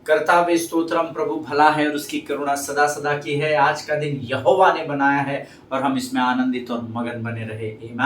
कर्तावे स्तोत्रम, प्रभु भला है और उसकी करुणा सदा सदा की है। आज का दिन यहोवा ने बनाया है और हम इसमें आनंदित और मगन बने रहे। आमीन।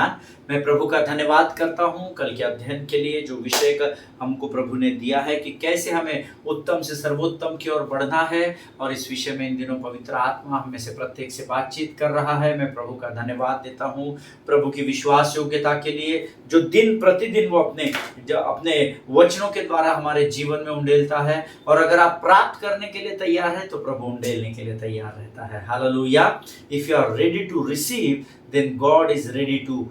मैं प्रभु का धन्यवाद करता हूँ कल के अध्ययन के लिए, जो विषय का हमको प्रभु ने दिया है कि कैसे हमें उत्तम से सर्वोत्तम की ओर बढ़ना है, और इस विषय में इन दिनों पवित्र आत्मा हमें से प्रत्येक से बातचीत कर रहा है। मैं प्रभु का धन्यवाद देता हूँ प्रभु की विश्वास योग्यता के लिए, जो दिन प्रतिदिन वो अपने वचनों के द्वारा हमारे जीवन में उंडेलता है। और अगर आप प्राप्त करने के लिए तैयार हैं तो प्रभु उंडेलने के लिए तैयार रहता है। Hallelujah. If you are ready to receive, then God is ready to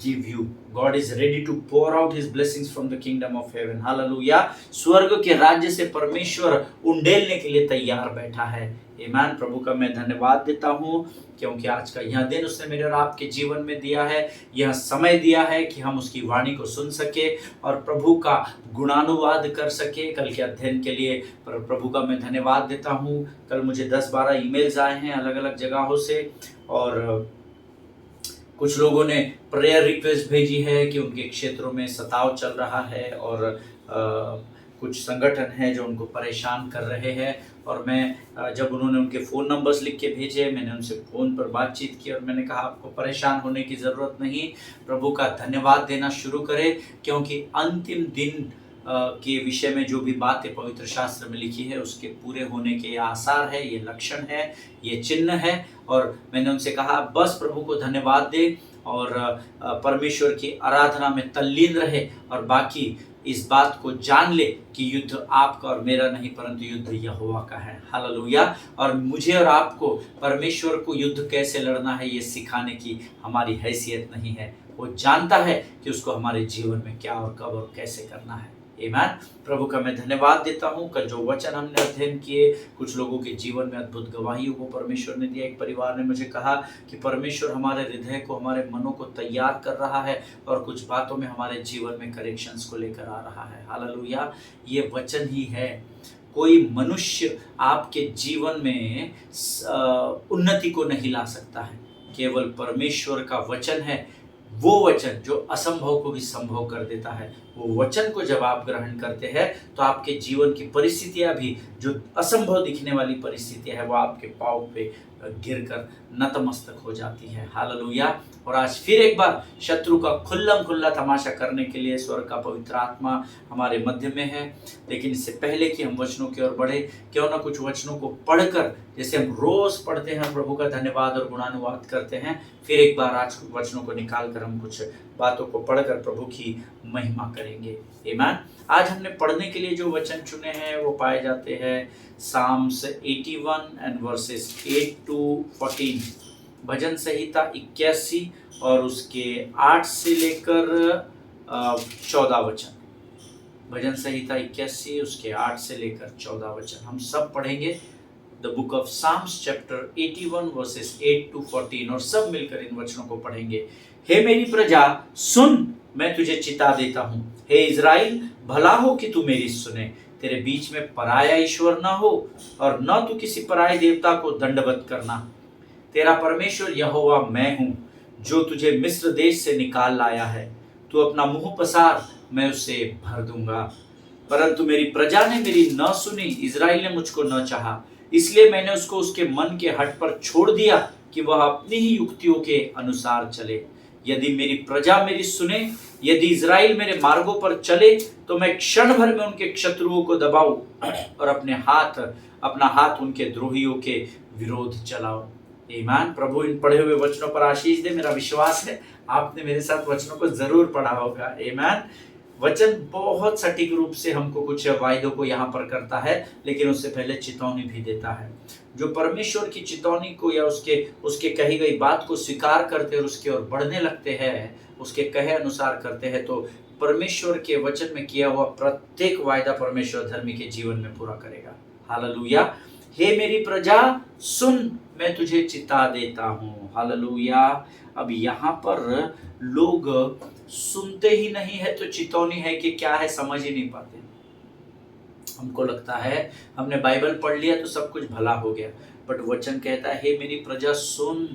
give you. God is ready to pour out his blessings from the kingdom of heaven. Hallelujah. स्वर्ग के राज्य से परमेश्वर उंडेलने के लिए तैयार बैठा है। आमीन। प्रभु का मैं धन्यवाद देता हूँ क्योंकि आज का यह दिन उसने मेरे और आपके जीवन में दिया है, यह समय दिया है कि हम उसकी वाणी को सुन सके और प्रभु का गुणानुवाद कर सके। कल के अध्ययन के लिए प्रभु का मैं धन्यवाद देता हूँ। कल मुझे 10-12 ईमेल्स आए हैं अलग अलग जगहों से, और कुछ लोगों ने प्रेयर रिक्वेस्ट भेजी है कि उनके क्षेत्रों में सताव चल रहा है, और कुछ संगठन हैं जो उनको परेशान कर रहे हैं। और मैं जब उन्होंने उनके फ़ोन नंबर्स लिख के भेजे, मैंने उनसे फ़ोन पर बातचीत की और मैंने कहा आपको परेशान होने की ज़रूरत नहीं, प्रभु का धन्यवाद देना शुरू करें, क्योंकि अंतिम दिन के विषय में जो भी बातें पवित्र शास्त्र में लिखी है उसके पूरे होने के आसार है, ये लक्षण है, ये चिन्ह है। और मैंने उनसे कहा बस प्रभु को धन्यवाद दे और परमेश्वर की आराधना में तल्लीन रहे, और बाकी इस बात को जान ले कि युद्ध आपका और मेरा नहीं परंतु युद्ध यहोवा का है। हालेलुया। और मुझे और आपको परमेश्वर को युद्ध कैसे लड़ना है ये सिखाने की हमारी हैसियत नहीं है, वो जानता है कि उसको हमारे जीवन में क्या और कब और कैसे करना है। आमीन। प्रभु का मैं धन्यवाद देता हूँ। कल जो वचन हमने अध्ययन किए, कुछ लोगों के जीवन में अद्भुत गवाहियों को परमेश्वर ने दिया। एक परिवार ने मुझे कहा कि परमेश्वर हमारे हृदय को, हमारे मनों को तैयार कर रहा है और कुछ बातों में हमारे जीवन में करेक्शंस को लेकर आ रहा है। हालेलुया। ये वचन ही है। कोई मनुष्य आपके जीवन में उन्नति को नहीं ला सकता है, केवल परमेश्वर का वचन है, वो वचन जो असंभव को भी संभव कर देता है। वो वचन को जब आप ग्रहण करते हैं तो आपके जीवन की परिस्थितियां भी, जो असंभव दिखने वाली परिस्थितियां है, वो आपके पांव पे गिरकर नतमस्तक हो जाती है। हालेलुया। और आज फिर एक बार शत्रु का खुल्लम खुल्ला तमाशा करने के लिए स्वर्ग का पवित्र आत्मा हमारे मध्य में है। लेकिन इससे पहले कि हम वचनों की ओर बढ़े, क्यों ना कुछ वचनों को पढ़कर, जैसे हम रोज पढ़ते हैं, प्रभु का धन्यवाद और गुणानुवाद करते हैं, फिर एक बार आज वचनों को निकाल कर हम कुछ बातों को पढ़कर प्रभु की महिमा करेंगे। आमीन। आज हमने पढ़ने के लिए जो वचन चुने हैं वो पाए जाते हैं साम्स 81 एंड वर्सेस 8 to 14, भजन संहिता 81 और उसके 8 से लेकर 14 वचन। भजन संहिता 81 उसके 8 से लेकर 14 वचन हम सब पढ़ेंगे। The book of Psalms chapter 81 verses 8 to 14, और सब मिलकर इन वचनों को पढ़ेंगे। हे मेरी प्रजा सुन, मैं तुझे चिता देता हूँ। हे इज़राइल, भला हो कि तू मेरी सुने। तेरे बीच में पराया ईश्वर न हो, और न तू किसी पराये देवता को दंडवत करना। तेरा परमेश्वर यहोवा मैं हूँ, जो तुझे मिस्र देश से निकाल लाया है। तू अपना मुंह पसार, मैं उसे भर दूंगा। परंतु मेरी प्रजा ने मेरी न सुनी, इज़राइल ने मुझको न चाहा, इसलिए मैंने उसको उसके मन के हठ पर छोड़ दिया कि वह अपनी ही युक्तियों के अनुसार चले। यदि मेरी प्रजा मेरी सुने, यदि इज़राइल मेरे मार्गों पर चले, तो मैं क्षण भर में उनके शत्रुओं को दबाऊं और अपना हाथ उनके द्रोहियों के विरोध चलाऊं। आमीन। प्रभु इन पढ़े हुए वचनों पर आशीष दे। मेरा विश्वास है आपने मेरे साथ वचनों को जरूर पढ़ा होगा। आमीन। वचन बहुत सटीक रूप से हमको कुछ वायदों को यहाँ पर करता है, लेकिन उससे पहले चेतावनी भी देता है। जो परमेश्वर की चेतावनी को या उसके कही गई बात को स्वीकार करते और उसकी ओर बढ़ने लगते हैं, उसके कहे अनुसार करते हैं, तो परमेश्वर के वचन में किया हुआ प्रत्येक वायदा परमेश्वर धर्मी के जीवन में पूरा करेगा। हालेलुया। हे मेरी प्रजा सुन, मैं तुझे चिता देता हूँ। हालेलुया। अब यहाँ पर लोग सुनते ही नहीं है, तो चितौनी है कि क्या है समझ ही नहीं पाते। हमको लगता है हमने बाइबल पढ़ लिया तो सब कुछ भला हो गया, बट वचन कहता है हे मेरी प्रजा सुन।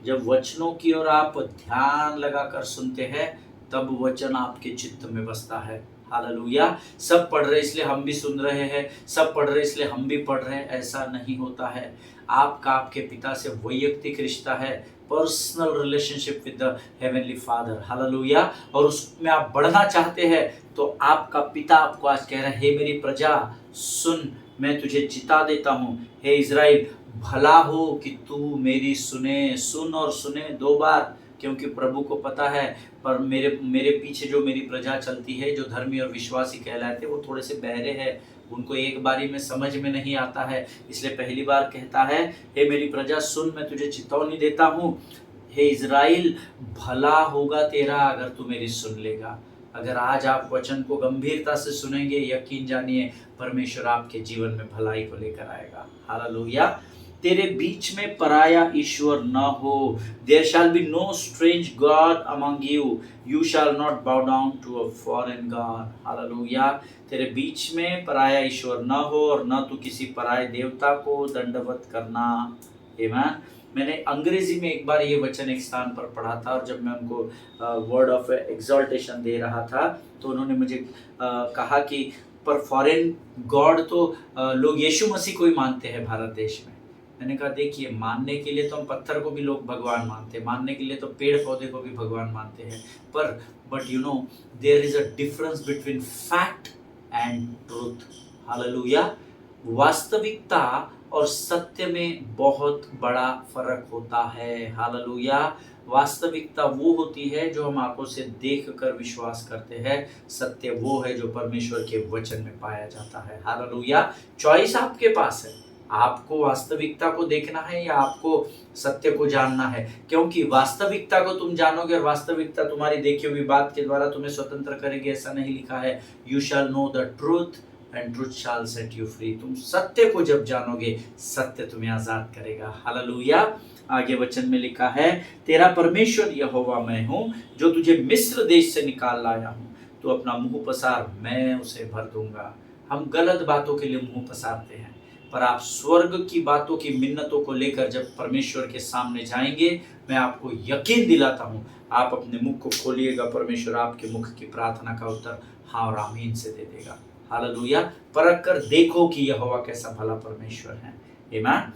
जब वचनों की ओर आप ध्यान लगाकर सुनते हैं, तब वचन आपके चित्त में बसता है। हालेलुया। सब पढ़ रहे इसलिए हम भी सुन रहे हैं, सब पढ़ रहे इसलिए हम भी पढ़ रहे हैं, ऐसा नहीं होता है। आपका आपके पिता से वैयक्तिक रिश्ता है, personal relationship with the heavenly father, hallelujah. और उसमें आप बढ़ना चाहते हैं तो आपका पिता आपको आज कह रहा है, हे मेरी प्रजा सुन, मैं तुझे चिता देता हूँ, हे इज़राइल भला हो कि तू मेरी सुने। सुन और सुने 2 बार, क्योंकि प्रभु को पता है पर मेरे पीछे जो मेरी प्रजा चलती है, जो धर्मी और विश्वासी कहलाते हैं, वो थोड़े से बहरे हैं, उनको एक बारी में समझ में नहीं आता है, इसलिए पहली बार कहता है, हे मेरी प्रजा सुन, मैं तुझे चेतावनी देता हूँ, हे इज़राइल भला होगा तेरा अगर तू मेरी सुन लेगा। अगर आज आप वचन को गंभीरता से सुनेंगे, यकीन जानिए परमेश्वर आपके जीवन में भलाई को लेकर आएगा, हालेलुया। तेरे बीच में पराया ईश्वर न हो, there shall be no strange god among you, you shall not bow down to a foreign god, hallelujah. तेरे बीच में पराया ईश्वर न हो और न तू किसी पराये देवता को दंडवत करना। आमीन। मैंने अंग्रेजी में एक बार ये वचन एक स्थान पर पढ़ा था, और जब मैं उनको वर्ड ऑफ एग्जॉल्टेशन दे रहा था तो उन्होंने मुझे कहा कि पर फॉरेन गॉड तो लोग यीशु मसीह को ही मानते हैं भारत देश में। मैंने कहा देखिए, मानने के लिए तो हम पत्थर को भी लोग भगवान मानते हैं, मानने के लिए तो पेड़ पौधे को भी भगवान मानते हैं, पर but you know there is a difference between fact and truth, hallelujah. वास्तविकता और सत्य में बहुत बड़ा फर्क होता है, हालेलुया। वास्तविकता वो होती है जो हम आंखों से देखकर विश्वास करते हैं, सत्य वो है जो परमेश्वर के वचन में पाया जाता है, हालेलुया। चॉइस आपके पास है, आपको वास्तविकता को देखना है या आपको सत्य को जानना है, क्योंकि वास्तविकता को तुम जानोगे और वास्तविकता तुम्हारी देखी हुई बात के द्वारा तुम्हें स्वतंत्र करेगी, ऐसा नहीं लिखा है, you shall know the truth and truth shall set you free. तुम सत्य को जब जानोगे, सत्य तुम्हें आजाद करेगा, हालेलुया। आगे वचन में लिखा है, तेरा परमेश्वर यहोवा मैं हूँ, जो तुझे मिस्र देश से निकाल लाया हूँ, तो अपना मुंह पसार, मैं उसे भर दूंगा। हम गलत बातों के लिए मुंह पसारते हैं, पर आप स्वर्ग की बातों की मिन्नतों को लेकर जब परमेश्वर के सामने जाएंगे, मैं आपको यकीन दिलाता हूँ, आप अपने मुख को खोलिएगा, परमेश्वर आपके मुख की प्रार्थना का उत्तर हाँ और आमीन से दे देगा, हालेलुया। परख कर देखो कि यहोवा कैसा भला परमेश्वर है, आमीन।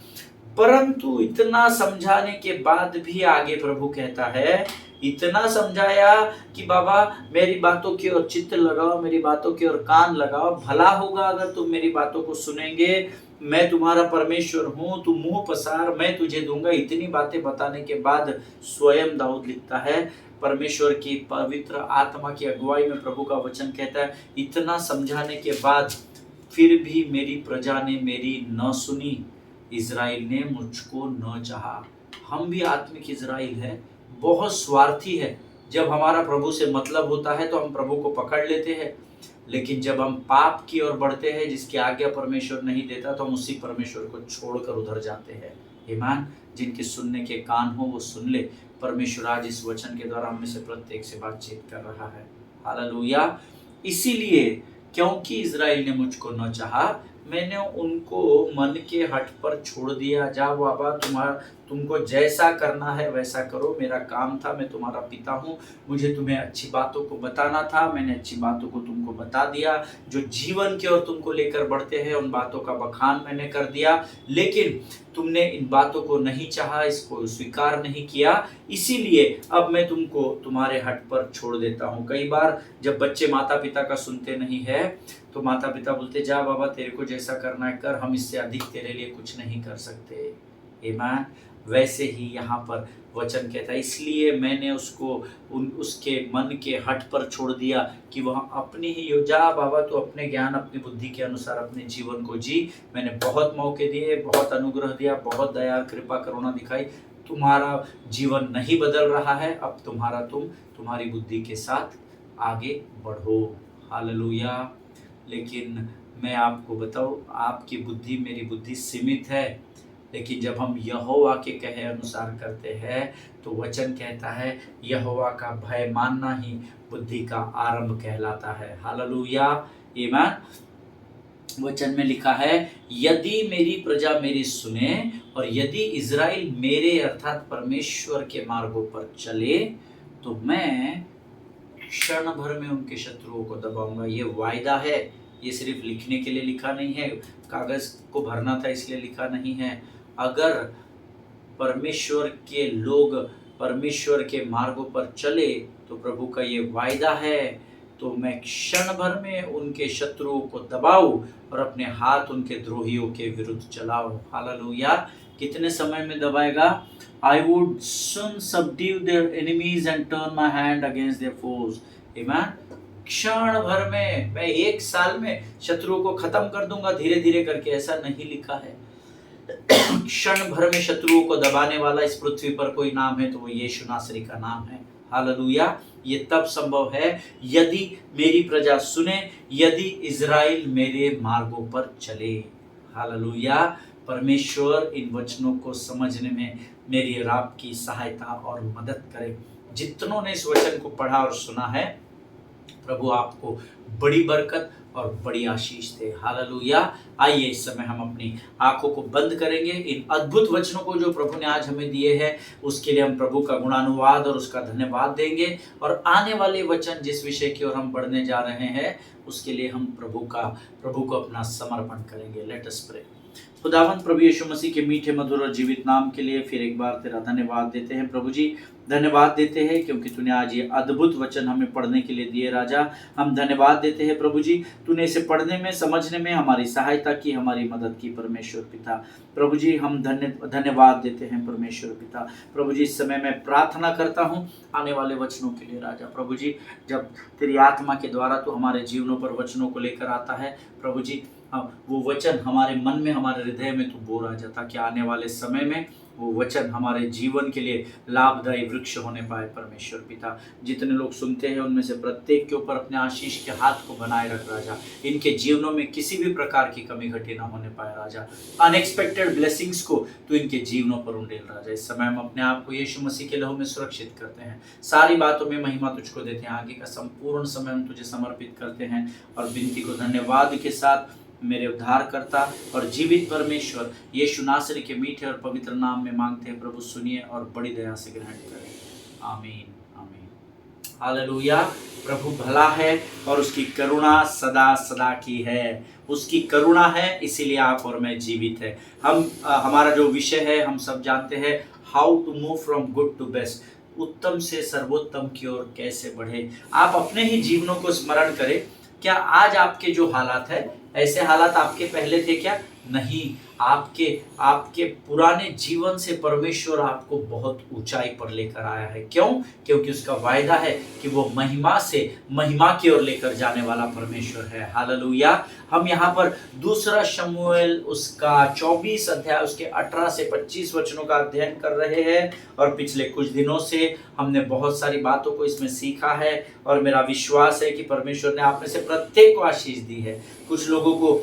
परंतु इतना समझाने के बाद भी आगे प्रभु कहता है, इतना समझाया कि बाबा मेरी बातों की ओर चित्त लगाओ, मेरी बातों की ओर कान लगाओ, भला होगा अगर तुम मेरी बातों को सुनेंगे, मैं तुम्हारा परमेश्वर हूँ, तू मुंह पसार, मैं तुझे दूंगा। इतनी बातें बताने के बाद स्वयं दाऊद लिखता है, परमेश्वर की पवित्र आत्मा की अगुवाई में प्रभु का वचन कहता है, इतना समझाने के बाद फिर भी मेरी प्रजा ने मेरी न सुनी, इज़राइल ने मुझको न चाहा। हम भी आत्मिक इज़राइल है, बहुत स्वार्थी है। जब हमारा प्रभु से मतलब होता है तो हम प्रभु को पकड़ लेते हैं, लेकिन जब हम पाप की ओर बढ़ते हैं जिसकी आज्ञा परमेश्वर नहीं देता, तो हम उसी परमेश्वर को छोड़कर उधर जाते हैं। ईमान, जिनके सुनने के कान हो वो सुन ले। परमेश्वर आज इस वचन के द्वारा हम में से प्रत्येक से बातचीत कर रहा है, हालेलुया। इसीलिए क्योंकि इज़राइल ने मुझको न चाहा, मैंने उनको मन के हट पर छोड़ दिया। जा बाबा, तुमको जैसा करना है वैसा करो, मेरा काम था, मैं तुम्हारा पिता हूँ, मुझे तुम्हें अच्छी बातों को बताना था, मैंने अच्छी बातों को तुमको बता दिया। जो जीवन की ओर तुमको लेकर बढ़ते हैं उन बातों का बखान मैंने कर दिया, लेकिन तुमने इन बातों को नहीं चाहा, इसको स्वीकार नहीं किया, इसीलिए अब मैं तुमको तुम्हारे हट पर छोड़ देता हूँ। कई बार जब बच्चे माता पिता का सुनते नहीं है तो माता पिता बोलते, जा बाबा तेरे को जैसा करना है कर, हम इससे अधिक तेरे लिए कुछ नहीं कर सकते। आमीन। वैसे ही यहाँ पर वचन कहता है, इसलिए मैंने उसको उसके मन के हट पर छोड़ दिया कि वह अपनी ही जा बाबा, तो अपने ज्ञान अपनी बुद्धि के अनुसार अपने जीवन को जी। मैंने बहुत मौके दिए, बहुत अनुग्रह दिया, बहुत दया कृपा करुणा दिखाई, तुम्हारा जीवन नहीं बदल रहा है, अब तुम्हारी बुद्धि के साथ आगे बढ़ो, हालेलुया। लेकिन मैं आपको बताऊं, आपकी बुद्धि मेरी बुद्धि सीमित है, लेकिन जब हम यहोवा के कहे अनुसार करते हैं तो वचन कहता है यहोवा का भय मानना ही बुद्धि का आरंभ कहलाता है, हालेलुया, आमीन। वचन में लिखा है, यदि मेरी प्रजा मेरी सुने और यदि इज़राइल मेरे अर्थात परमेश्वर के मार्गों पर चले, तो मैं क्षण भर में उनके शत्रुओं को दबाऊंगा। ये वायदा है, ये सिर्फ लिखने के लिए लिखा नहीं है, कागज को भरना था इसलिए लिखा नहीं है। अगर परमेश्वर के लोग परमेश्वर के मार्गों पर चले तो प्रभु का ये वायदा है, तो मैं क्षण भर में उनके शत्रुओं को दबाऊं और अपने हाथ उनके द्रोहियों के विरुद्ध चलाऊं। हालेलुया। कितने समय में दबाएगा? I would soon subdue their enemies and turn my hand against their foes. Amen. क्षण भर में, मैं 1 साल में शत्रुओं को खत्म कर दूंगा धीरे धीरे करके, ऐसा नहीं लिखा है। क्षण भर में शत्रुओं को दबाने वाला इस पृथ्वी पर कोई नाम है तो वो यीशु नासरी का नाम है। हालेलुया। ये तब संभव है यदि मेरी प्रजा सुने, यदि इज़राइल मेरे मार्गों पर चले। हालेलुया। परमेश्वर इन वचनों को समझने में मेरी और आपकी सहायता और मदद करे। जितनों ने इस वचन को पढ़ा और सुना है, प्रभु आपको बड़ी बरकत और बड़ी आशीष दे। हालेलुया। आइए इस समय हम अपनी आंखों को बंद करेंगे। इन अद्भुत वचनों को जो प्रभु ने आज हमें दिए हैं उसके लिए हम प्रभु का गुणानुवाद और उसका धन्यवाद देंगे, और आने वाले वचन जिस विषय की ओर हम बढ़ने जा रहे हैं उसके लिए हम प्रभु को अपना समर्पण करेंगे। Let us pray. खुदावंद प्रभु यीशु मसीह के मीठे मधुर और जीवित नाम के लिए फिर एक बार तेरा धन्यवाद देते हैं प्रभु जी। धन्यवाद देते हैं क्योंकि तूने आज ये अद्भुत वचन हमें पढ़ने के लिए दिए राजा। हम धन्यवाद देते हैं प्रभु जी, तूने इसे पढ़ने में समझने में हमारी सहायता की, हमारी मदद की परमेश्वर पिता। प्रभु जी हम धन्यवाद देते हैं परमेश्वर पिता। प्रभु जी इस समय मैं प्रार्थना करता हूँ आने वाले वचनों के लिए राजा। प्रभु जी जब तेरी आत्मा के द्वारा तू हमारे जीवनों पर वचनों को लेकर आता है प्रभु जी, वो वचन हमारे मन में, हमारे हृदय में तू बो राजा, ताकि आने वाले समय में वो वचन हमारे जीवन के लिए लाभदायी वृक्ष होने पाए परमेश्वर पिता। जितने लोग सुनते हैं उनमें से प्रत्येक के ऊपर अपने आशीष के हाथ को बनाए रख राजा। इनके जीवनों में किसी भी प्रकार की कमी घटी ना होने पाए राजा। अनएक्सपेक्टेड ब्लेसिंग्स को तू इनके जीवनों पर उंडेल राजा। इस समय हम अपने आप को यीशु मसीह के लहू में सुरक्षित करते हैं। सारी बातों में महिमा तुझको देते हैं। आगे का संपूर्ण समय हम तुझे समर्पित करते हैं और विनती को धन्यवाद के साथ मेरे उद्धारकर्ता और जीवित परमेश्वर यीशु नासरी के मीठे और पवित्र नाम में मांगते हैं प्रभु, सुनिए और बड़ी दया से ग्रहण करें। आमीन आमीन। हालेलुया। प्रभु भला है और उसकी करुणा सदा सदा की है। उसकी करुणा है इसीलिए आप और मैं जीवित है। हमारा जो विषय है हम सब जानते हैं, how to move from good to best, उत्तम से सर्वोत्तम की ओर कैसे बढ़े। आप अपने ही जीवनों को स्मरण करें। क्या आज आपके जो हालात है, ऐसे हालात आपके पहले थे क्या? नहीं। आपके पुराने जीवन से परमेश्वर आपको बहुत ऊंचाई पर लेकर आया है। क्यों? क्योंकि उसका वायदा है कि वो महिमा से महिमा की ओर लेकर जाने वाला परमेश्वर है। हालेलुया। हम यहाँ पर दूसरा शमूएल उसका 24 अध्याय उसके 18 से 25 वचनों का अध्ययन कर रहे हैं, और पिछले कुछ दिनों से हमने बहुत सारी बातों को इसमें सीखा है, और मेरा विश्वास है कि परमेश्वर ने आप में से प्रत्येक को आशीष दी है। कुछ लोगों को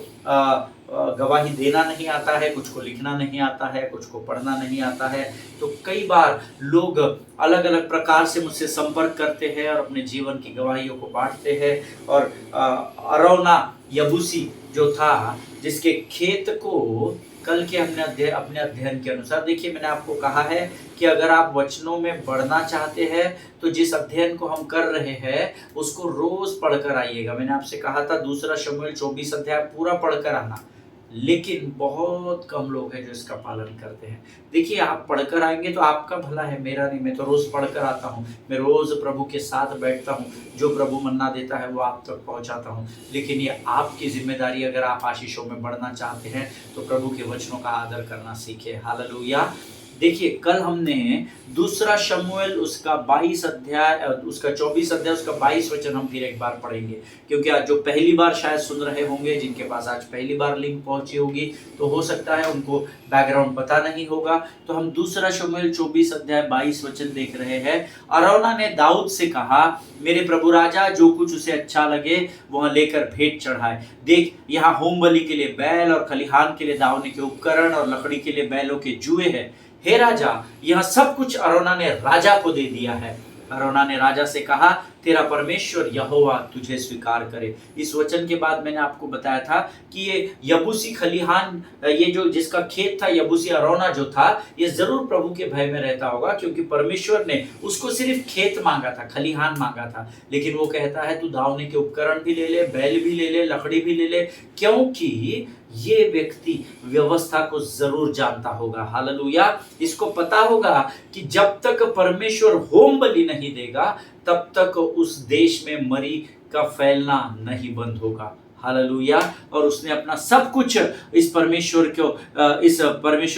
गवाही देना नहीं आता है, कुछ को लिखना नहीं आता है, कुछ को पढ़ना नहीं आता है। तो कई बार लोग अलग अलग प्रकार से मुझसे संपर्क करते हैं और अपने जीवन की गवाहियों को बांटते हैं। और अरौना यबूसी जो था, जिसके खेत को कल के हमने अपने अध्ययन के अनुसार, देखिए मैंने आपको कहा है कि अगर आप वचनों में बढ़ना चाहते हैं तो जिस अध्ययन को हम कर रहे हैं उसको रोज पढ़कर आइएगा। मैंने आपसे कहा था दूसरा शमूएल 24 अध्याय पूरा पढ़कर आना, लेकिन बहुत कम लोग हैं जो इसका पालन करते हैं। देखिए आप पढ़कर आएंगे तो आपका भला है, मेरा नहीं। मैं तो रोज पढ़कर आता हूँ, मैं रोज प्रभु के साथ बैठता हूँ, जो प्रभु मन्ना देता है वो आप तक पहुँचाता हूँ। लेकिन ये आपकी जिम्मेदारी, अगर आप आशीषों में बढ़ना चाहते हैं तो प्रभु के वचनों का आदर करना सीखे। हालेलुया। देखिए कल हमने दूसरा शमूएल उसका 22 अध्याय उसका 24 अध्याय उसका 22 वचन हम फिर एक बार पढ़ेंगे, क्योंकि आज जो पहली बार शायद सुन रहे होंगे, जिनके पास आज पहली बार लिंक पहुंची होगी, तो हो सकता है उनको बैकग्राउंड पता नहीं होगा। तो हम दूसरा शमूएल 24 अध्याय 22 वचन देख रहे हैं। अरौना ने दाऊद से कहा, मेरे प्रभु राजा जो कुछ उसे अच्छा लगे वह लेकर भेंट चढ़ाए। देख यहाँ होम बलि के लिए बैल और खलिहान के लिए दावने के उपकरण और लकड़ी के लिए बैलों के जुए हैं। हे राजा, यह सब कुछ अरौना ने राजा को दे दिया है। अरौना ने राजा से कहा, तेरा परमेश्वर यहोवा तुझे स्वीकार करे। इस वचन के बाद मैंने आपको बताया था कि ये यबूसी खलिहान, ये जो जिसका खेत था यबूसी अरौना जो था, ये जरूर प्रभु के भय में रहता होगा, क्योंकि परमेश्वर ने उसको सिर्फ खेत मांगा था, खलिहान मांगा था। लेकिन वो कहता है तू दावने के उपकरण भी ले ले, बैल भी ले ले, लकड़ी भी ले ले, क्योंकि ये व्यक्ति व्यवस्था को जरूर जानता होगा। हालेलुया। इसको पता होगा कि जब तक परमेश्वर होम बलि नहीं देगा तब तक उस देश में मरी का फैलना नहीं बंद होगा। हालेलुया। और उसने अपना सब कुछ इस परमेश्वर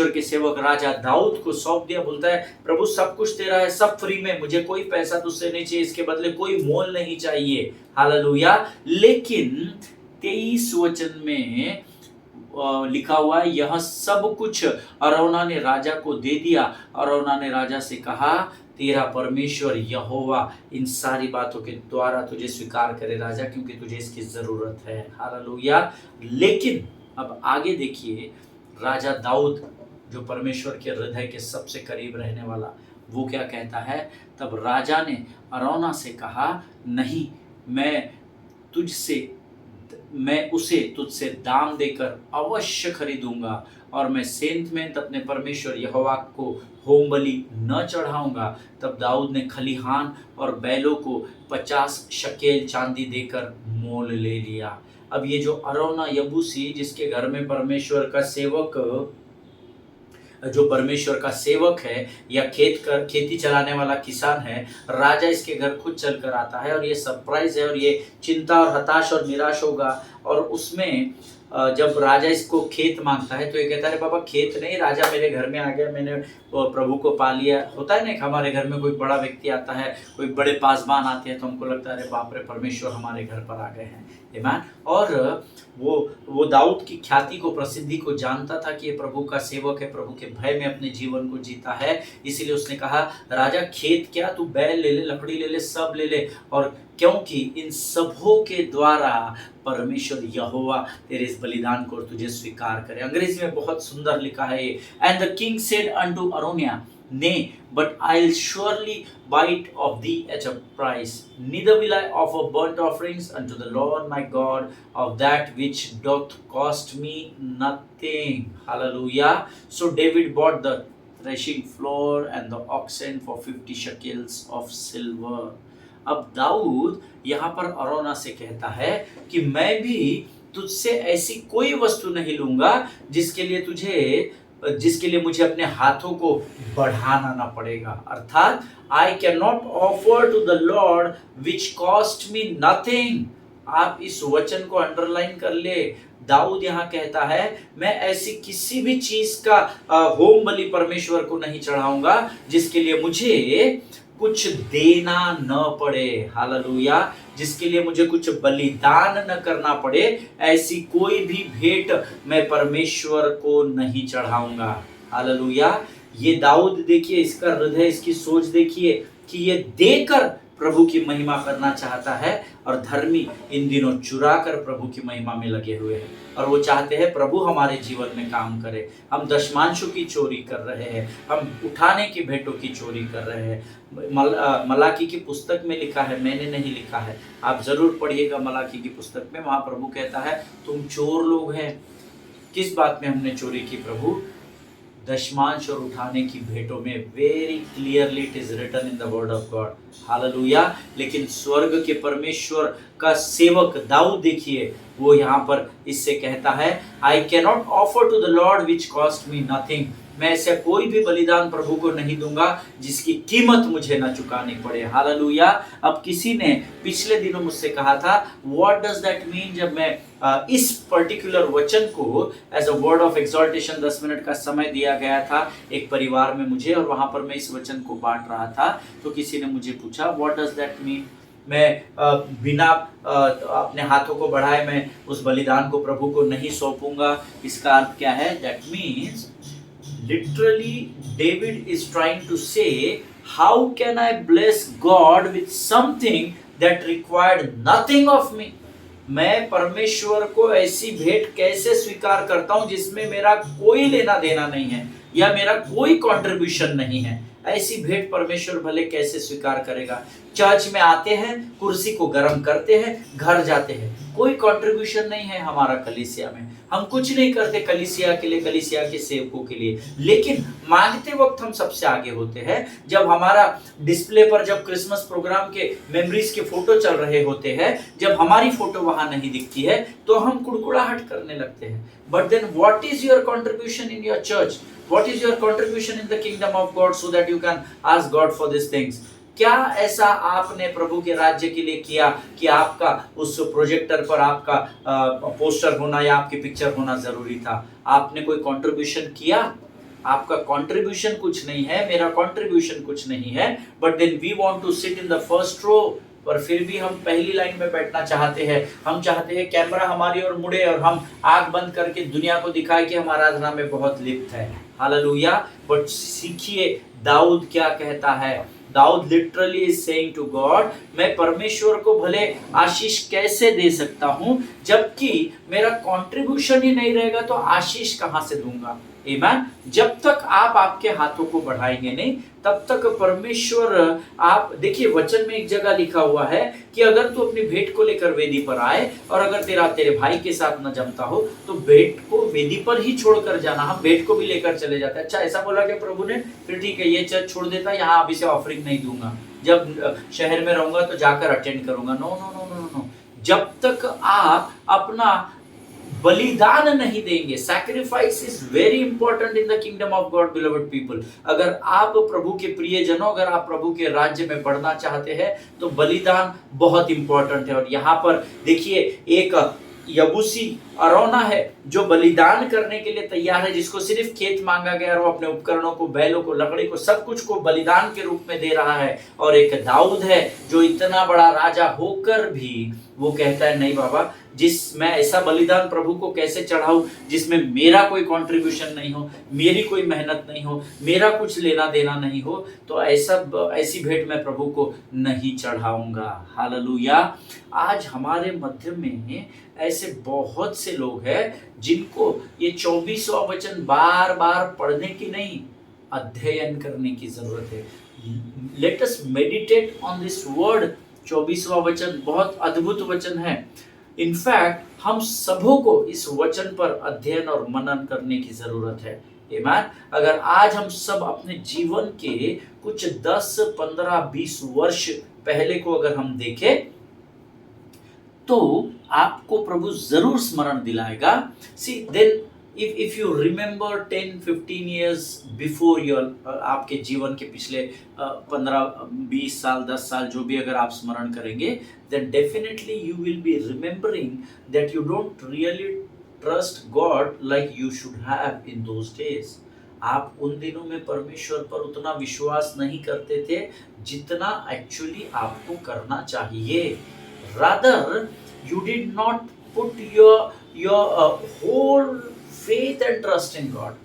के सेवक राजा दाऊद को सौंप दिया। बोलता है प्रभु सब कुछ तेरा है, सब फ्री में, मुझे कोई पैसा तुझसे नहीं चाहिए, इसके बदले कोई मोल नहीं चाहिए। हालेलुया। लेकिन 23 वचन में लिखा हुआ है, यह सब कुछ अरौना ने राजा को दे दिया। अरौना ने राजा से कहा तेरा परमेश्वर यहोवा इन सारी बातों के द्वारा तुझे स्वीकार करे राजा, क्योंकि तुझे इसकी जरूरत है। हालेलुया। लेकिन अब आगे देखिए, राजा दाऊद जो परमेश्वर के हृदय के सबसे करीब रहने वाला, वो क्या कहता है। तब राजा ने अरौना से कहा नहीं, मैं उसे तुझसे दाम देकर अवश्य खरीदूंगा, और मैं सेंतमेंत अपने परमेश्वर यहोवा को होम बलि न चढ़ाऊंगा। तब दाऊद ने खलिहान और बैलों को 50 शकेल चांदी देकर मोल ले लिया। अब ये जो अरौना यबूसी, जिसके घर में जो परमेश्वर का सेवक है या खेती चलाने वाला किसान है, राजा इसके घर खुद चलकर आता है, और ये सरप्राइज है, और ये चिंता और हताश और निराश होगा। और उसमें जब राजा इसको खेत मांगता है तो ये कहता है बाबा खेत नहीं, राजा मेरे घर में आ गया, मैंने प्रभु को पा लिया। होता है ना, हमारे घर में कोई बड़ा व्यक्ति आता है, कोई बड़े पासबान आते हैं, तो हमको लगता है अरे बाप रे, परमेश्वर हमारे घर पर आ गए हैं। आमीन। और वो दाऊद की ख्याति को, प्रसिद्धि को जानता था कि ये प्रभु का सेवक है, प्रभु के भय में अपने जीवन को जीता है। इसीलिए उसने कहा राजा खेत क्या, तू बैल ले ले, लकड़ी ले ले, सब ले ले, और क्योंकि इन सबों के द्वारा परमेश्वर यहोवा तेरे इस बलिदान को तुझे स्वीकार करे। अंग्रेजी में बहुत सुंदर लिखा है ये। And the king said unto अरोनिया, nay, but I'll surely buy it of thee at a price. Neither will I offer burnt offerings unto the Lord my God of that which doth cost me nothing. Hallelujah. So David bought the threshing floor and the oxen for 50 shekels of silver. अब दाऊद यहाँ पर अरौना से कहता है कि मैं भी तुझसे ऐसी कोई वस्तु नहीं लूंगा जिसके लिए मुझे अपने हाथों को बढ़ाना ना पड़ेगा। अर्थात I can not offer to the Lord which cost me nothing. आप इस वचन को अंडरलाइन कर ले। दाऊद यहाँ कहता है मैं ऐसी किसी भी चीज का होम बलि परमेश्वर को नहीं चढ़ाऊंगा जिसके लिए मुझे कुछ देना न पड़े। हालेलुया। जिसके लिए मुझे कुछ बलिदान न करना पड़े, ऐसी कोई भी भेंट मैं परमेश्वर को नहीं चढ़ाऊंगा। हालेलुया। ये दाऊद देखिए, इसका हृदय, इसकी सोच देखिए कि ये देकर प्रभु की महिमा करना चाहता है, और धर्मी इन दिनों चुरा कर प्रभु की महिमा में लगे हुए हैं, और वो चाहते हैं प्रभु हमारे जीवन में काम करे। हम दशमांशों की चोरी कर रहे हैं, हम उठाने की भेंटों की चोरी कर रहे हैं। मलाकी की पुस्तक में लिखा है, मैंने नहीं लिखा है, आप जरूर पढ़िएगा मलाकी की पुस्तक में। वहां प्रभु कहता है तुम चोर लोग हैं। किस बात में हमने चोरी की प्रभु? दशमांश और उठाने की भेंटों में। Very clearly it is written in the word of God. Hallelujah. लेकिन स्वर्ग के परमेश्वर का सेवक दाऊद देखिए, वो यहाँ पर इससे कहता है I can not offer to the Lord which cost me nothing. मैं ऐसा कोई भी बलिदान प्रभु को नहीं दूंगा जिसकी कीमत मुझे न चुकानी पड़े। हालेलुया। अब किसी ने पिछले दिनों मुझसे कहा था व्हाट डज दैट मीन, जब मैं इस पर्टिकुलर वचन को as a word of exaltation 10 minute का समय दिया गया था एक परिवार में मुझे, और वहां पर मैं इस वचन को बांट रहा था, तो किसी ने मुझे पूछा व्हाट डज दैट मीन, मैं बिना अपने हाथों को बढ़ाए मैं उस बलिदान को प्रभु को नहीं सौंपूंगा। इसका अर्थ क्या है? That means literally David is trying to say how can I bless God with something that required nothing of me. मैं परमेश्वर को ऐसी भेंट कैसे स्वीकार करता हूं जिसमें मेरा कोई लेना देना नहीं है या मेरा कोई कंट्रीब्यूशन नहीं है। ऐसी भेंट परमेश्वर भले कैसे स्वीकार करेगा। चर्च में आते हैं, कुर्सी को गर्म करते हैं, घर जाते हैं, कोई कंट्रीब्यूशन नहीं है हमारा कलीसिया में, हम कुछ नहीं करते कलीसिया के लिए, कलीसिया के सेवकों के लिए, लेकिन मांगते वक्त हम सबसे आगे होते हैं। जब हमारा डिस्प्ले पर जब क्रिसमस प्रोग्राम के मेमोरीज के फोटो चल रहे होते हैं, जब हमारी फोटो वहां नहीं दिखती है तो हम कुड़कुड़ाहट करने लगते हैं। But then what is your contribution in your church? What is your contribution in the kingdom of God so that you can ask God for these things? क्या ऐसा आपने प्रभु के राज्य के लिए किया कि आपका उस प्रोजेक्टर पर आपका पोस्टर होना या आपकी पिक्चर होना जरूरी था? आपने कोई कंट्रीब्यूशन किया? आपका कंट्रीब्यूशन कुछ नहीं है, मेरा कंट्रीब्यूशन कुछ नहीं है, but then we want to sit in the first row, पर फिर भी हम पहली लाइन में बैठना चाहते हैं। हम चाहते हैं कैमरा हमारी ओर मुड़े और हम आंख बंद करके दुनिया को दिखाए कि हम आराधना में बहुत लिप्त है। हालेलुया। बट सीखिए दाऊद क्या कहता है। दाऊद literally is saying to God, मैं परमेश्वर को भले आशीष कैसे दे सकता हूं जबकि मेरा कंट्रीब्यूशन ही नहीं रहेगा, तो आशीष कहां से दूंगा? आमीन। जब तक आप आपके हाथों को बढ़ाएंगे नहीं तब तक परमेश्वर, आप देखिए वचन में एक जगह लिखा हुआ है कि अगर तू अपनी भेंट को लेकर वेदी पर आए और अगर तेरे भाई के साथ न जमता हो तो भेंट को वेदी पर ही छोड़कर जाना। हम भेंट को भी लेकर चले जाते हैं। अच्छा, ऐसा बोला क्या प्रभु ने? फिर ठीक है, ये चर्च छोड़ देता, यहाँ अभी से ऑफरिंग नहीं दूंगा, जब शहर में रहूंगा तो जाकर अटेंड करूंगा। No no no no no. जब तक आप अपना बलिदान नहीं देंगे, sacrifice is very important in the kingdom of God beloved people. अगर आप प्रभु के प्रियजनों, अगर आप प्रभु के राज्य में बढ़ना चाहते हैं तो बलिदान बहुत इंपॉर्टेंट है। और यहाँ पर देखिए एक यबूसी अरौना है जो बलिदान करने के लिए तैयार है, जिसको सिर्फ खेत मांगा गया और वो अपने उपकरणों को, बैलों को, लकड़ी को, सब कुछ को बलिदान के रूप में दे रहा है। और एक दाऊद है जो इतना बड़ा राजा होकर भी वो कहता है नहीं बाबा, मैं ऐसा बलिदान प्रभु को कैसे चढ़ाऊं जिसमें मेरा कोई कंट्रीब्यूशन नहीं हो, मेरी कोई मेहनत नहीं हो, मेरा कुछ लेना देना नहीं हो, तो ऐसी भेंट मैं प्रभु को नहीं चढ़ाऊंगा। हालेलुया। आज हमारे मध्य में ऐसे बहुत से लोग हैं जिनको ये 24वां वचन बार बार पढ़ने की नहीं, अध्ययन करने की जरूरत है। Let us meditate on this word. 24वां वचन बहुत अद्भुत वचन है। इनफैक्ट हम सबों को इस वचन पर अध्ययन और मनन करने की जरूरत है। आमीन। अगर आज हम सब अपने जीवन के कुछ 10, 15, 20 वर्ष पहले को अगर हम देखें तो आपको प्रभु जरूर स्मरण दिलाएगा। सी then if you remember 10 15 years before your आपके जीवन के पिछले 15 20 साल 10 साल जो भी अगर आप स्मरण करेंगे, then definitely you will be remembering that you don't really trust God like you should have in those days. आप उन दिनों में परमेश्वर पर उतना विश्वास नहीं करते थे जितना एक्चुअली आपको करना चाहिए। Rather you did not put your whole faith and trust in God.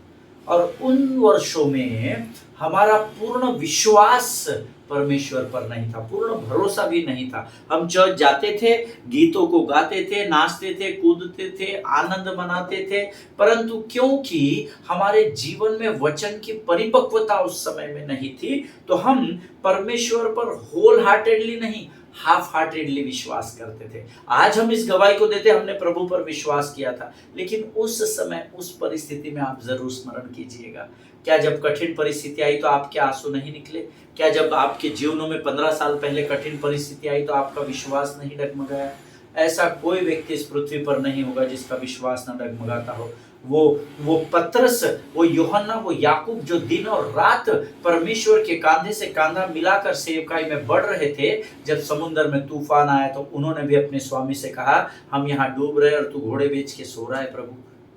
और उन वर्षों में हमारा पूर्ण विश्वास परमेश्वर पर नहीं था, पूर्ण भरोसा भी नहीं था। हम चर्च जाते थे, गीतों को गाते थे, नाचते थे, कूदते थे, आनंद मनाते थे, परंतु क्योंकि हमारे जीवन में वचन की परिपक्वता उस समय में नहीं थी तो हम परमेश्वर पर होल हार्टेडली नहीं, हाफ हार्टेडली विश्वास करते थे। आज हम इस गवाही को देते, हमने प्रभु पर विश्वास किया था, लेकिन उस समय उस परिस्थिति में आप जरूर स्मरण कीजिएगा। क्या जब कठिन परिस्थिति आई तो आपके आंसू नहीं निकले? क्या जब आपके जीवनों में 15 साल पहले कठिन परिस्थिति आई तो आपका विश्वास नहीं डगमगाया? ऐसा कोई व्यक्ति इस पृथ्वी पर नहीं होगा जिसका विश्वास न डगमगाता हो। वो पतरस, वो यूहन्ना, वो याकूब जो दिन और रात परमेश्वर के कांधे से कांधा मिलाकर सेवकाई में बढ़ रहे थे, जब समुद्र में तूफान आया तो उन्होंने भी अपने स्वामी से कहा हम यहाँ डूब रहे और तू घोड़े बेच के सो रहा है प्रभु।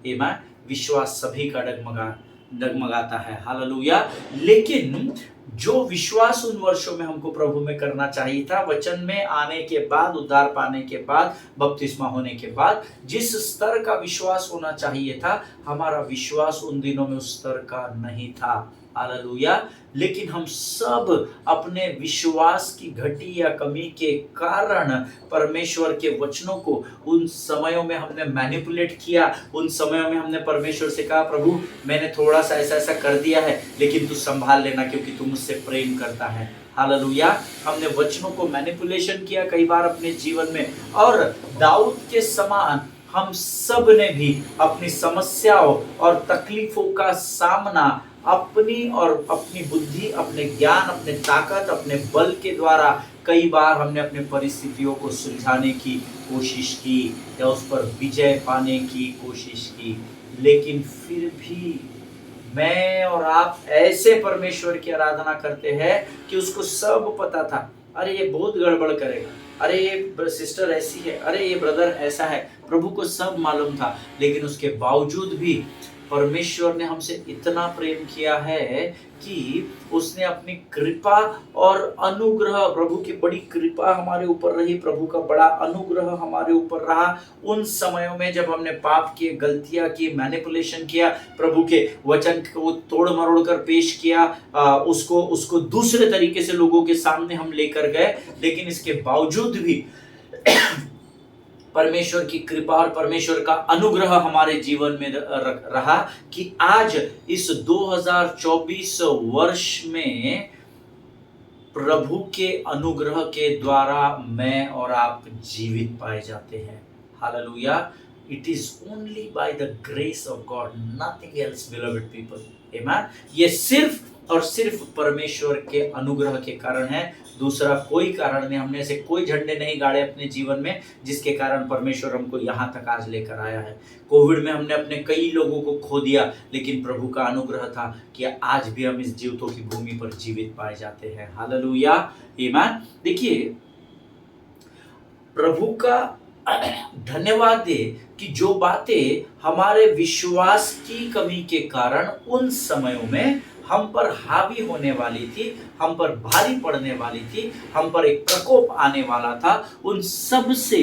आमीन। विश्वास सभी का डगमगाता है। हालेलुया। लेकिन जो विश्वास उन वर्षों में हमको प्रभु में करना चाहिए था, वचन में आने के बाद, उद्धार पाने के बाद, बपतिस्मा होने के बाद जिस स्तर का विश्वास होना चाहिए था, हमारा विश्वास उन दिनों में उस स्तर का नहीं था। हालेलुया। लेकिन हम सब अपने विश्वास की घटी या कमी के कारण परमेश्वर के वचनों को उन समयों में हमने मैनिपुलेट किया। उन समयों में हमने परमेश्वर से कहा, प्रभु मैंने थोड़ा सा ऐसा ऐसा कर दिया है, लेकिन तू संभाल लेना क्योंकि तू मुझसे प्रेम करता है। हालेलुया। हमने वचनों को मैनिपुलेशन किया कई बार अपने जीवन में, और दाऊद के समान हम सब ने भी अपनी समस्याओं और तकलीफों का सामना अपनी और अपनी बुद्धि, अपने ज्ञान, अपने ताकत, अपने बल के द्वारा कई बार हमने अपने परिस्थितियों को सुलझाने की कोशिश की या उस पर विजय पाने की कोशिश की। लेकिन फिर भी मैं और आप ऐसे परमेश्वर की आराधना करते हैं कि उसको सब पता था, अरे ये बहुत गड़बड़ करेगा, अरे ये सिस्टर ऐसी है, अरे ये ब्रदर ऐसा है। प्रभु को सब मालूम था, लेकिन उसके बावजूद भी परमेश्वर ने हमसे इतना प्रेम किया है कि उसने अपनी कृपा और अनुग्रह, प्रभु की बड़ी कृपा हमारे ऊपर रही, प्रभु का बड़ा अनुग्रह हमारे ऊपर रहा। उन समयों में जब हमने पाप किए, गलतियां की, मैनिपुलेशन किया, प्रभु के वचन को तोड़ मरोड़ कर पेश किया, उसको दूसरे तरीके से लोगों के सामने हम लेकर गए, लेकिन इसके बावजूद भी परमेश्वर की कृपा और परमेश्वर का अनुग्रह हमारे जीवन में रहा कि आज इस 2024 वर्ष में प्रभु के अनुग्रह के द्वारा मैं और आप जीवित पाए जाते हैं। Hallelujah. It is only by the grace of God, nothing else, beloved people. Amen. ये सिर्फ और सिर्फ परमेश्वर के अनुग्रह के कारण है, दूसरा कोई कारण नहीं। हमने ऐसे कोई झंडे नहीं गाड़े अपने जीवन में जिसके कारण परमेश्वर हमको यहाँ तक आज लेकर आया है। कोविड में हमने अपने कई लोगों को खो दिया, लेकिन प्रभु का अनुग्रह था कि आज भी हम इस जीवितों की भूमि पर जीवित पाए जाते हैं। हालेलुया। आमीन। देखिए, प्रभु का धन्यवाद दे कि जो बातें हमारे विश्वास की कमी के कारण उन समयों में हम पर हावी होने वाली थी, हम पर भारी पड़ने वाली थी, हम पर एक प्रकोप आने वाला था, उन सब से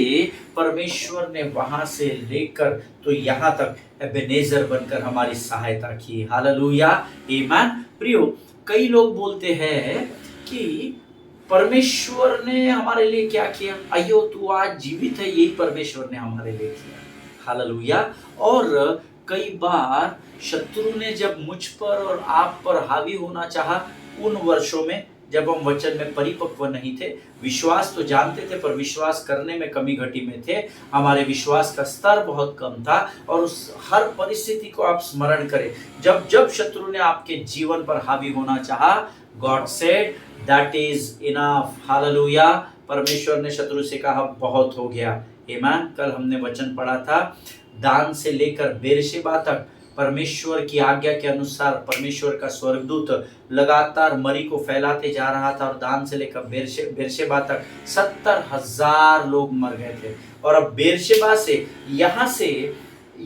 परमेश्वर ने वहां से लेकर तो यहाँ तक एबेनेजर बनकर हमारी सहायता की। हालेलुया। आमीन। प्रियो, कई लोग बोलते हैं कि परमेश्वर ने हमारे लिए क्या किया, अयो तू आज जीवित है, यही परमेश्वर ने हमारे लिए किया। हालेलुया। और कई बार शत्रु ने जब मुझ पर और आप पर हावी होना चाहा, उन वर्षों में जब हम वचन में परिपक्व नहीं थे, विश्वास तो जानते थे पर विश्वास करने में कमी घटी में थे, हमारे विश्वास का स्तर बहुत कम था। और उस हर परिस्थिति को आप स्मरण करें, जब जब शत्रु ने आपके जीवन पर हावी होना चाहा, God said that is enough. Hallelujah. परमेश्वर ने शत्रु से कहा बहुत हो गया। आमीन। कल हमने वचन पढ़ा था, दान से लेकर बेरशेबा तक परमेश्वर की आज्ञा के अनुसार परमेश्वर का स्वर्गदूत लगातार मरी को फैलाते जा रहा था, और दान से लेकर बेरशेबा तक 70,000 लोग मर गए थे। और अब बेरशेबा से यहाँ से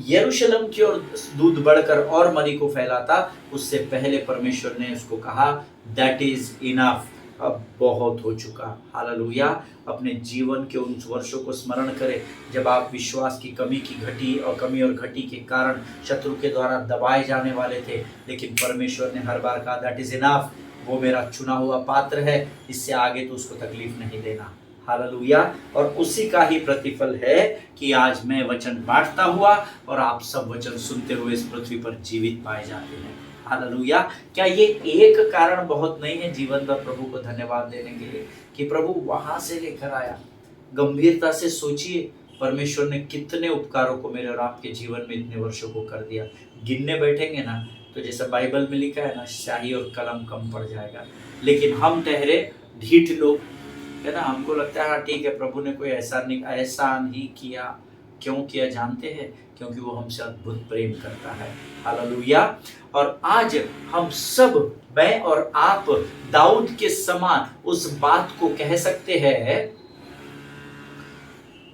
यरूशलेम की ओर दूध बढ़कर और मरी को फैलाता, उससे पहले परमेश्वर ने उसको कहा दैट इज इनफ, अब बहुत हो चुका। हालेलुया। अपने जीवन के उन वर्षों को स्मरण करें जब आप विश्वास की कमी और घटी के कारण शत्रु के द्वारा दबाए जाने वाले थे, लेकिन परमेश्वर ने हर बार कहा दैट इज इनफ, वो मेरा चुना हुआ पात्र है, इससे आगे तो उसको तकलीफ नहीं देना। हालेलुया। और उसी का ही प्रतिफल है कि आज मैं वचन बांटता हुआ और आप सब वचन सुनते हुए इस पृथ्वी पर जीवित पाए जाते हैं। हालेलुया। क्या ये एक कारण बहुत नहीं है जीवन पर प्रभु को धन्यवाद देने के लिए कि प्रभु वहां से लेकर आया? गंभीरता से सोचिए, परमेश्वर ने कितने उपकारों को मेरे और आपके जीवन में इतने वर्षों को कर दिया। गिनने बैठेंगे ना तो जैसा बाइबल में लिखा है ना, स्याही और कलम कम पड़ जाएगा। लेकिन हम ठहरे ढीठ लोग, है ना, हमको लगता है हाँ ठीक है, प्रभु ने कोई ऐसा नहीं किया। क्यों किया जानते हैं? क्योंकि वो हमसे अद्भुत प्रेम करता है। हालेलुया। और आज हम सब, मैं और आप, दाऊद के समान उस बात को कह सकते हैं,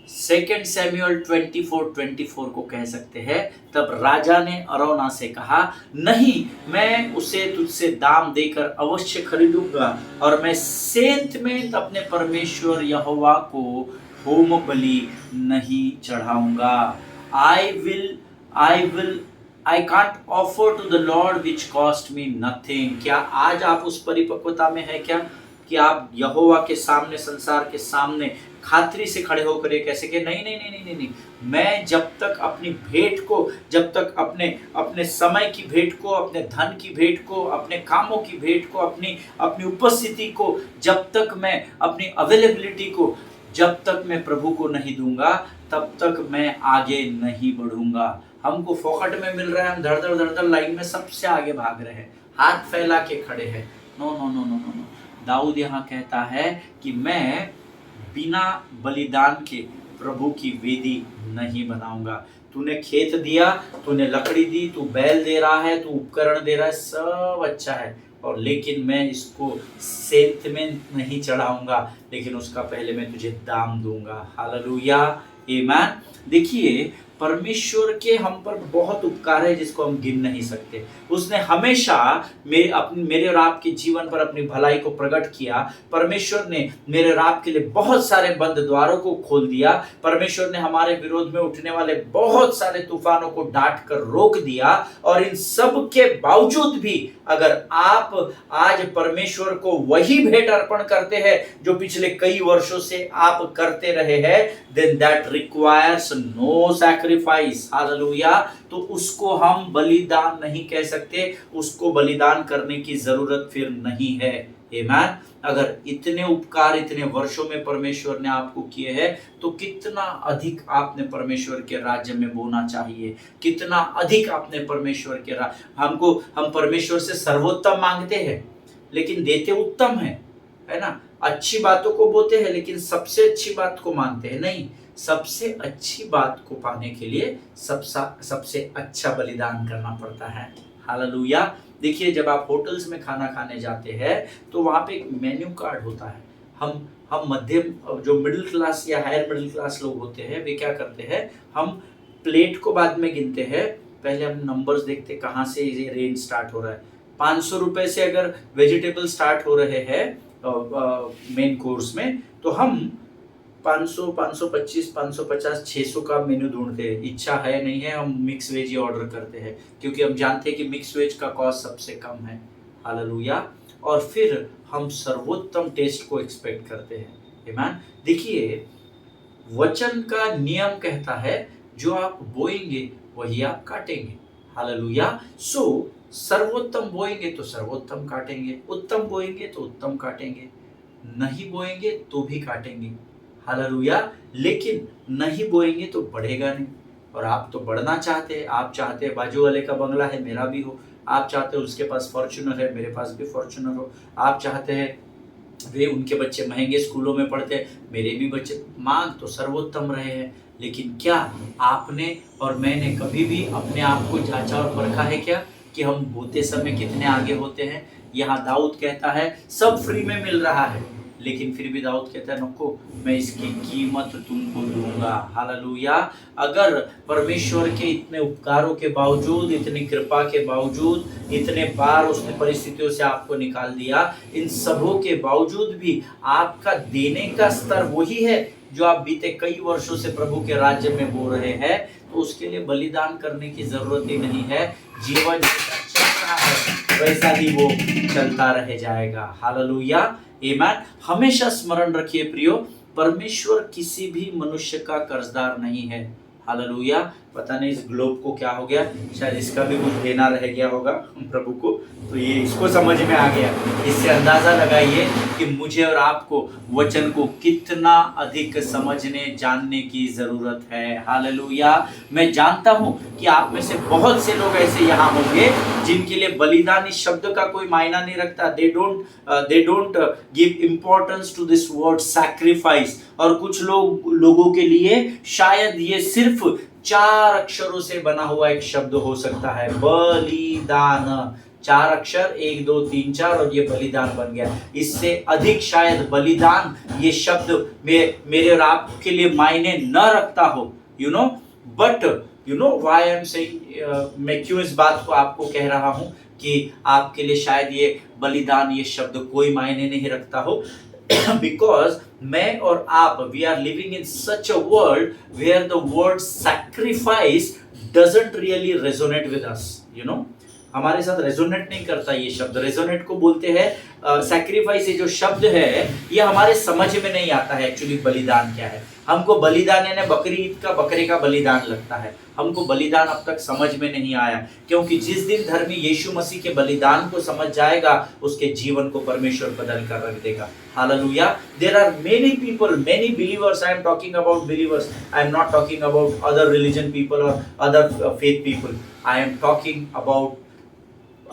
2 सैमुअल 24:24 को कह सकते हैं। तब राजा ने अरौना से कहा, नहीं, मैं उसे तुझसे दाम देकर अवश्य खरीदूंगा और मैं सेंत में अपने परमेश्वर यहोवा को होम बलि नहीं चढ़ाऊंगा। I can't offer to the Lord which cost me nothing. क्या आज आप उस परिपक्वता में है क्या कि आप यहोवा के सामने, संसार के सामने खातरी से खड़े होकर ये कैसे कि नहीं नहीं नहीं नहीं नहीं नहीं, मैं जब तक अपनी भेंट को, जब तक अपने समय की भेंट को, अपने धन की भेंट को, अपने कामों की भेंट को, अपनी उपस्थिति को, जब तक मैं अपनी अवेलेबिलिटी को, जब तक मैं प्रभु को नहीं दूंगा, तब तक मैं आगे नहीं बढ़ूंगा। हमको फोकट में मिल रहा है, हम धड़ धड़ लाइन में सबसे आगे भाग रहे हैं, हाथ फैला के खड़े हैं। No no no no no no. दाऊद यहाँ कहता है कि मैं बिना बलिदान के प्रभु की वेदी नहीं बनाऊंगा। तूने खेत दिया, तूने लकड़ी दी, तू बैल दे रहा है, तू उपकरण दे रहा है, सब अच्छा है, और लेकिन मैं इसको सेंत में नहीं चढ़ाऊंगा, लेकिन उसका पहले मैं तुझे दाम दूंगा। हालेलुया, आमीन। देखिए, परमेश्वर के हम पर बहुत उपकार है जिसको हम गिन नहीं सकते। उसने हमेशा मेरे और आपके जीवन पर अपनी भलाई को प्रकट किया। परमेश्वर ने मेरे और आपके लिए बहुत सारे बंद द्वारों को खोल दिया। परमेश्वर ने हमारे विरोध में उठने वाले बहुत सारे तूफानों को डांट कर रोक दिया। और इन सब के बावजूद भी अगर आप आज परमेश्वर को वही भेंट अर्पण करते हैं जो पिछले कई वर्षों से आप करते रहे हैं, then that requires no sacrifice, hallelujah. तो उसको हम बलिदान नहीं कह सकते, उसको बलिदान करने की जरूरत फिर नहीं है। आमीन। अगर इतने उपकार इतने वर्षों में परमेश्वर ने आपको किए हैं, तो कितना अधिक आपने परमेश्वर के राज्य में बोना चाहिए, कितना अधिक आपने परमेश्वर के हम परमेश्वर से सर्वोत्तम मांगते हैं लेकिन देते उत्तम है ना। अच्छी बातों को बोते हैं लेकिन सबसे अच्छी बात को मांगते हैं नहीं। सबसे अच्छी बात को पाने के लिए सबसे अच्छा बलिदान करना पड़ता है। हालेलुया। देखिए, जब आप होटल्स में खाना खाने जाते हैं तो वहाँ पे एक मेन्यू कार्ड होता है। हम मध्यम, जो मिडिल क्लास या हायर मिडिल क्लास लोग होते हैं, वे क्या करते हैं, हम प्लेट को बाद में गिनते हैं, पहले हम नंबर्स देखते हैं कहाँ से ये रेंज स्टार्ट हो रहा है। 500 रुपए से अगर वेजिटेबल स्टार्ट हो रहे हैं मेन कोर्स में, तो हम 500, 525, 550, 600 का मेन्यू ढूंढते हैं। इच्छा है नहीं है, हम मिक्स वेज ही ऑर्डर करते हैं, क्योंकि हम जानते हैं कि मिक्स वेज का कॉस्ट सबसे कम है। हालेलुया। और फिर हम सर्वोत्तम टेस्ट को एक्सपेक्ट करते हैं। आमीन। देखिए, वचन का नियम कहता है, जो आप बोएंगे वही आप काटेंगे। हालेलुया। सो सर्वोत्तम बोएंगे तो सर्वोत्तम काटेंगे, उत्तम बोएंगे तो उत्तम काटेंगे, नहीं बोएंगे तो भी काटेंगे। हालेलुया। लेकिन नहीं बोएंगे तो बढ़ेगा नहीं। और आप तो बढ़ना चाहते हैं, आप चाहते हैं बाजू वाले का बंगला है मेरा भी हो, आप चाहते हैं उसके पास फॉर्च्यूनर है मेरे पास भी फॉर्च्यूनर हो, आप चाहते हैं वे उनके बच्चे महंगे स्कूलों में पढ़ते हैं मेरे भी बच्चे, मांग तो सर्वोत्तम रहे हैं। लेकिन क्या आपने और मैंने कभी भी अपने आप को जांचा और परखा है क्या कि हम बोते समय कितने आगे होते हैं? यहाँ दाऊद कहता है सब फ्री में मिल रहा है, लेकिन फिर भी दाऊद कहता है नको, मैं इसकी कीमत तुमको दूंगा। हालेलुया। अगर परमेश्वर के इतने उपकारों के बावजूद, इतनी कृपा के बावजूद, इतने बार उसने परिस्थितियों से आपको निकाल दिया, इन सबों के बावजूद भी आपका देने का स्तर वही है जो आप बीते कई वर्षों से प्रभु के राज्य में बो रहे हैं, तो उसके लिए बलिदान करने की जरूरत ही नहीं है। जीवन जैसा चल रहा है वैसा ही वो चलता रह जाएगा। हालेलुया। आमीन। हमेशा स्मरण रखिए प्रियो, परमेश्वर किसी भी मनुष्य का कर्जदार नहीं है। हालेलुया। पता नहीं इस ग्लोब को क्या हो गया, शायद इसका भी कुछ देना रह गया होगा प्रभु को, तो ये इसको समझ में आ गया। इससे अंदाजा लगाइए कि मुझे और आपको वचन को कितना अधिक समझने जानने की जरूरत है। हालेलुया। मैं जानता हूं कि आप में से बहुत से लोग ऐसे यहाँ होंगे जिनके लिए बलिदान इस शब्द का कोई मायना नहीं रखता। They don't give importance to this word sacrifice. और कुछ लोगों के लिए शायद ये सिर्फ 4 अक्षरों से बना हुआ एक शब्द हो सकता है, बलिदान। 4 अक्षर 1 2 3 4 और ये बलिदान बन गया। इससे अधिक शायद बलिदान ये शब्द मेरे और आपके लिए मायने न रखता हो, you know, but you know why I am saying, मैं क्यों इस बात को आपको कह रहा हूं कि आपके लिए शायद ये बलिदान ये शब्द कोई मायने नहीं रखता हो, बिकॉज मैं और आप we are living in such a world where the word sacrifice doesn't really resonate with us, you know, हमारे साथ रेजोनेट नहीं करता ये शब्द। रेजोनेट को बोलते हैं सैक्रिफाइस, ये जो शब्द है ये हमारे समझ में नहीं आता है एक्चुअली बलिदान क्या है। हमको बलिदान यानी बकरी ईद का बकरे का बलिदान लगता है, हमको बलिदान अब तक समझ में नहीं आया, क्योंकि जिस दिन धर्मी यीशु मसीह के बलिदान को समझ जाएगा उसके जीवन को परमेश्वर बदल कर रख देगा। Hallelujah. There are many people, many believers, I am talking about believers, I am not talking about other religion people और other faith people, I am talking about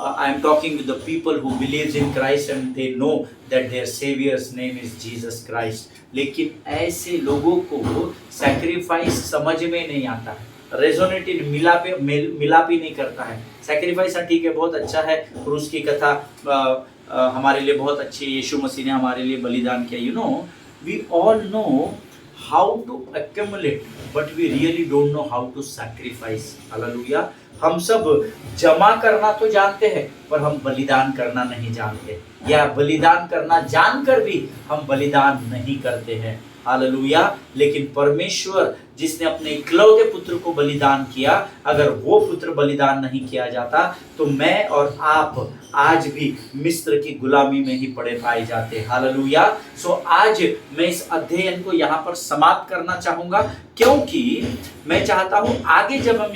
I am talking with the people who believes in Christ and they know that their Savior's name is Jesus Christ. लेकिन ऐसे लोगों को sacrifice समझ में नहीं आता है, रेजोनेट मिलाप ही नहीं करता है। सैक्रिफाइस ठीक है, बहुत अच्छा है, क्रूस की कथा हमारे लिए बहुत अच्छी, यीशु मसीह ने हमारे लिए बलिदान किया। You know, we all know how to accumulate but we really don't know how to sacrifice. हालेलुया। हम सब जमा करना तो जानते हैं पर हम बलिदान करना नहीं जानते, या बलिदान करना जानकर भी हम बलिदान नहीं करते हैं। हालेलुया। लेकिन परमेश्वर जिसने अपने इकलौते पुत्र को बलिदान किया, अगर वो पुत्र बलिदान नहीं किया जाता तो मैं और आप आज भी मिस्र की गुलामी में ही पड़े पाए जाते। हालेलुया। सो आज मैं इस अध्ययन को यहाँ पर समाप्त करना चाहूंगा, क्योंकि मैं चाहता हूं आगे जब हम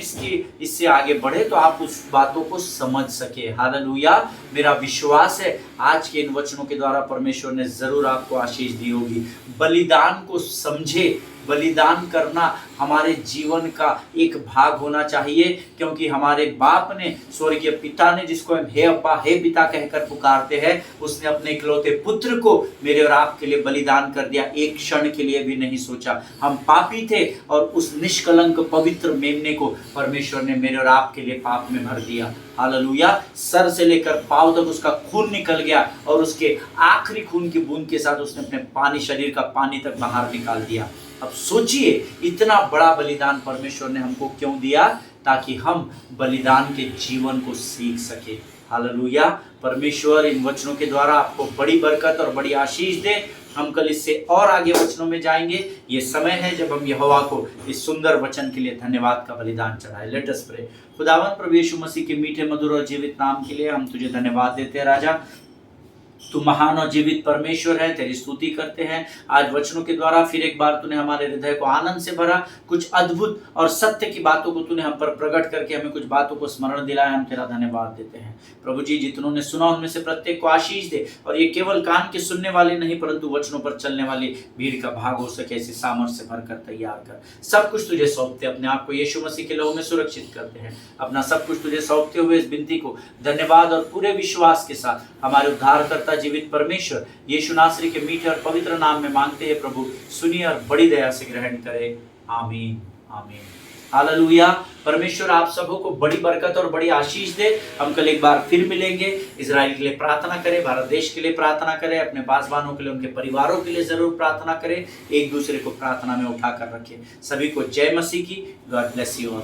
इससे आगे बढ़े तो आप उस बातों को समझ सके। हालेलुया। मेरा विश्वास है आज के इन वचनों के द्वारा परमेश्वर ने जरूर आपको आशीष दी होगी। बलिदान को समझे, बलिदान करना हमारे जीवन का एक भाग होना चाहिए, क्योंकि हमारे बाप ने, स्वर्गीय पिता ने, जिसको हम हे अब्बा हे पिता कहकर पुकारते हैं, उसने अपने इकलौते पुत्र को मेरे और आपके लिए बलिदान कर दिया। एक क्षण के लिए भी नहीं सोचा। हम पापी थे और उस निष्कलंक पवित्र मेमने को परमेश्वर ने मेरे और आपके लिए पाप में भर दिया। हालेलुया। सर से लेकर पांव तक उसका खून निकल गया और उसके आखिरी खून की बूंद के साथ उसने अपने शरीर का पानी तक बाहर निकाल दिया। अब सोचिए इतना बड़ा बलिदान परमेश्वर ने हमको क्यों दिया, ताकि हम बलिदान के जीवन को सीख सके। हालेलुया। परमेश्वर इन वचनों के द्वारा आपको बड़ी बरकत और बड़ी आशीष दे। हम कल इससे और आगे वचनों में जाएंगे। ये समय है जब हम यहोवा को इस सुंदर वचन के लिए धन्यवाद का बलिदान चढ़ाए। Let us pray. खुदावंद प्रभु यीशु मसीह के मीठे मधुर और जीवित नाम के लिए हम तुझे धन्यवाद देते हैं। राजा, तू महान और जीवित परमेश्वर है, तेरी स्तुति करते हैं। आज वचनों के द्वारा फिर एक बार तूने हमारे हृदय को आनंद से भरा, कुछ अद्भुत और सत्य की बातों को तूने हम पर प्रकट करके हमें कुछ बातों को स्मरण दिलाया। हम तेरा धन्यवाद देते हैं प्रभु जी। जितनों ने सुना उनमें से प्रत्येक को आशीष दे, और ये केवल कान के सुनने वाले नहीं परंतु वचनों पर चलने वाली भीड़ का भाग हो सके, ऐसी सामर्थ्य से भरकर तैयार कर। सब कुछ तुझे सौंपते, अपने आप को यीशु मसीह के लहू में सुरक्षित करते हैं। अपना सब कुछ तुझे सौंपते हुए इस विनती को धन्यवाद और पूरे विश्वास के साथ हमारे उद्धारकर्ता जीवित परमेश्वर यीशु नासरी के मीठे और पवित्र नाम में मांगते हैं। प्रभु सुनिए और बड़ी दया से ग्रहण करे। आमीन आमीन। हालेलुया। परमेश्वर आप सबों को बड़ी बरकत और बड़ी आशीष दे। हम कल एक बार फिर मिलेंगे। इजराइल के लिए प्रार्थना करें, भारत देश के लिए प्रार्थना करें, अपने पासवानों के लिए, उनके परिवारों के लिए जरूर प्रार्थना करें। एक दूसरे को प्रार्थना में उठाकर रखें। सभी को जय मसीह की। God bless you all.